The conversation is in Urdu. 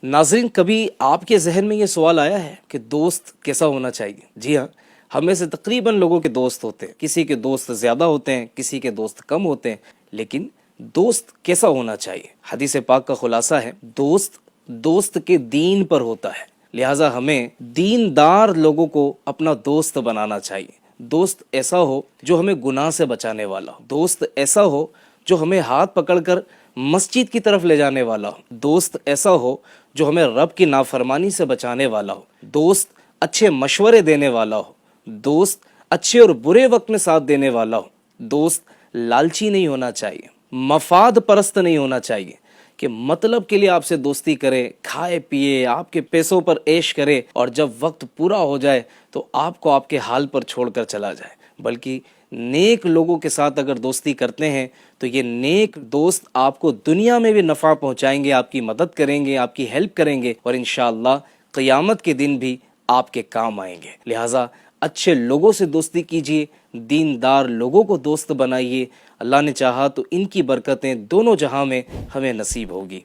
ناظرین، کبھی آپ کے ذہن میں یہ سوال آیا ہے کہ دوست کیسا ہونا چاہیے؟ جی ہاں، ہم میں سے تقریباً لوگوں کے دوست ہوتے ہیں، کسی کے دوست زیادہ ہوتے ہیں، کسی کے دوست کم ہوتے ہیں، لیکن دوست کیسا ہونا چاہیے؟ حدیث پاک کا خلاصہ ہے، دوست دوست کے دین پر ہوتا ہے، لہٰذا ہمیں دیندار لوگوں کو اپنا دوست بنانا چاہیے۔ دوست ایسا ہو جو ہمیں گناہ سے بچانے والا ہو، دوست ایسا ہو جو ہمیں ہاتھ پکڑ کر مسجد کی طرف لے جانے والا ہو، دوست ایسا ہو جو ہمیں رب کی نافرمانی سے بچانے والا ہو، دوست اچھے مشورے دینے والا ہو، دوست اچھے اور برے وقت میں ساتھ دینے والا ہو، دوست لالچی نہیں ہونا چاہیے، مفاد پرست نہیں ہونا چاہیے کہ مطلب کے لیے آپ سے دوستی کرے، کھائے پیے، آپ کے پیسوں پر عیش کرے اور جب وقت پورا ہو جائے تو آپ کو آپ کے حال پر چھوڑ کر چلا جائے۔ بلکہ نیک لوگوں کے ساتھ اگر دوستی کرتے ہیں تو یہ نیک دوست آپ کو دنیا میں بھی نفع پہنچائیں گے، آپ کی مدد کریں گے، آپ کی ہیلپ کریں گے اور انشاءاللہ قیامت کے دن بھی آپ کے کام آئیں گے۔ لہٰذا اچھے لوگوں سے دوستی کیجیے، دیندار لوگوں کو دوست بنائیے، اللہ نے چاہا تو ان کی برکتیں دونوں جہاں میں ہمیں نصیب ہوگی۔